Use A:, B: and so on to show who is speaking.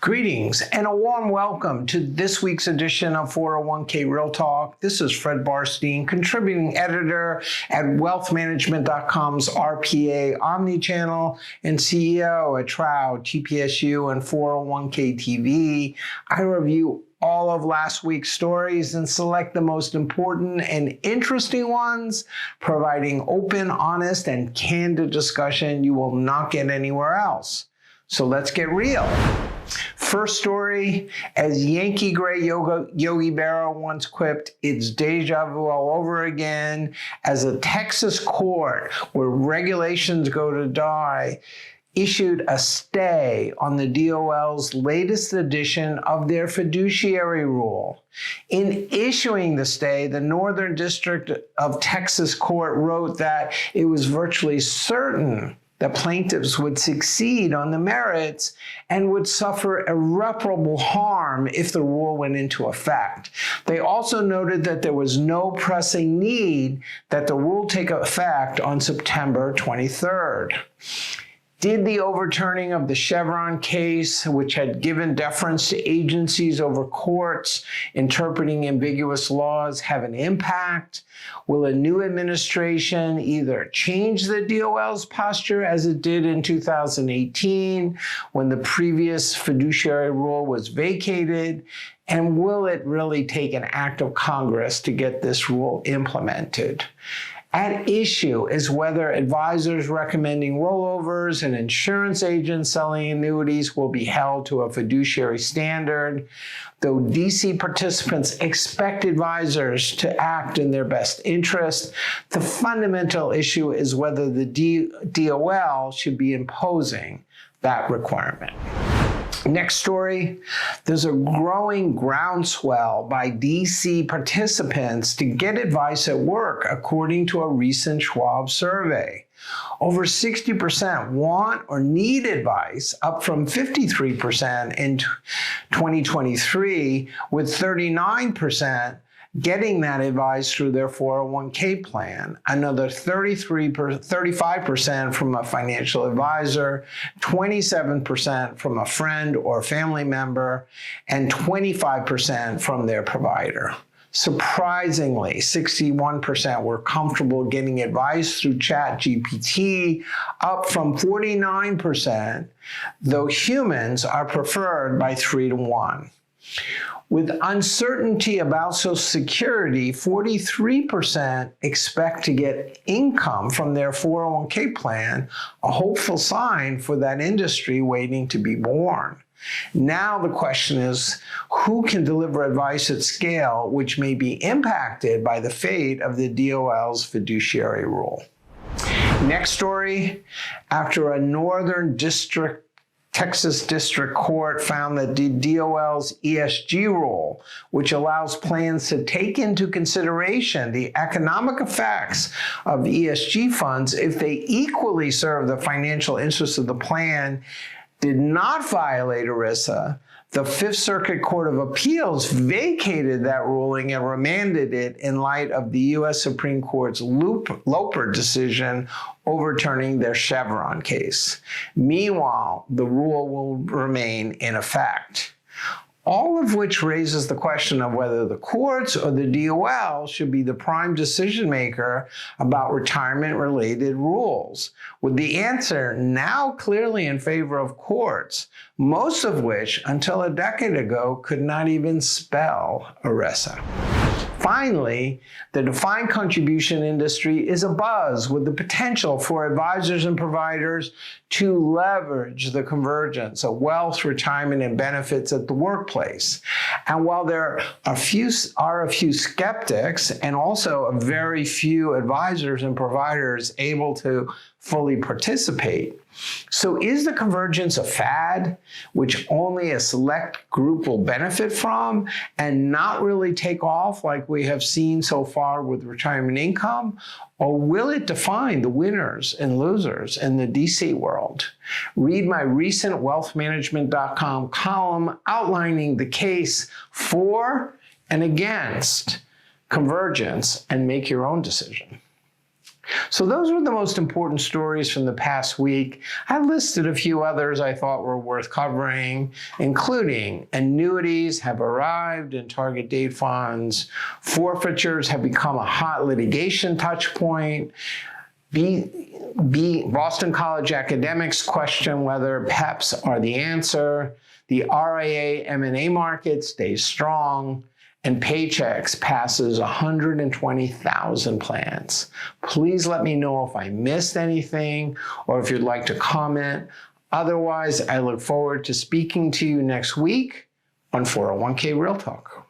A: Greetings and a warm welcome to this week's edition of 401k Real Talk. This is Fred Barstein, contributing editor at wealthmanagement.com's RPA Omnichannel and CEO at Trout, TPSU, and 401k TV. I review all of last week's stories and select the most important and interesting ones, providing open, honest, and candid discussion you will not get anywhere else. So let's get real. First story, as Yankee great Yogi Berra once quipped, it's deja vu all over again, as a Texas court where regulations go to die issued a stay on the DOL's latest edition of their fiduciary rule. In issuing the stay, the Northern District of Texas Court wrote that it was virtually certain the plaintiffs would succeed on the merits and would suffer irreparable harm if the rule went into effect. They also noted that there was no pressing need that the rule take effect on September 23rd. Did the overturning of the Chevron case, which had given deference to agencies over courts interpreting ambiguous laws, have an impact? Will a new administration either change the DOL's posture as it did in 2018 when the previous fiduciary rule was vacated? And will it really take an act of Congress to get this rule implemented? At issue is whether advisors recommending rollovers and insurance agents selling annuities will be held to a fiduciary standard. Though DC participants expect advisors to act in their best interest, the fundamental issue is whether the DOL should be imposing that requirement. Next story, there's a growing groundswell by DC participants to get advice at work, according to a recent Schwab survey. Over 60% want or need advice, up from 53% in 2023, with 39% getting that advice through their 401k plan, another 35% from a financial advisor, 27% from a friend or family member, and 25% from their provider. Surprisingly, 61% were comfortable getting advice through ChatGPT, up from 49%, though humans are preferred by 3 to 1. With uncertainty about Social Security, 43% expect to get income from their 401k plan, a hopeful sign for that industry waiting to be born. Now the question is, who can deliver advice at scale which may be impacted by the fate of the DOL's fiduciary rule? Next story, after a Northern Texas District Court found that the DOL's ESG rule, which allows plans to take into consideration the economic effects of ESG funds if they equally serve the financial interests of the plan, did not violate ERISA, the Fifth Circuit Court of Appeals vacated that ruling and remanded it in light of the U.S. Supreme Court's Loper decision overturning their Chevron case. Meanwhile, the rule will remain in effect. All of which raises the question of whether the courts or the DOL should be the prime decision maker about retirement-related rules, with the answer now clearly in favor of courts, most of which, until a decade ago, could not even spell ERISA. Finally, the defined contribution industry is abuzz with the potential for advisors and providers to leverage the convergence of wealth, retirement, and benefits at the workplace. And while there are a few skeptics and also a very few advisors and providers able to fully participate, so is the convergence a fad which only a select group will benefit from and not really take off like we have seen so far with retirement income? Or will it define the winners and losers in the DC world? Read my recent wealthmanagement.com column outlining the case for and against convergence and make your own decision. So those were the most important stories from the past week. I listed a few others I thought were worth covering, including annuities have arrived in target date funds, forfeitures have become a hot litigation touch point, Boston College academics question whether PEPs are the answer, the RIA M&A market stays strong, and Paychex passes 120,000 plans. Please let me know if I missed anything or if you'd like to comment. Otherwise, I look forward to speaking to you next week on 401k Real Talk.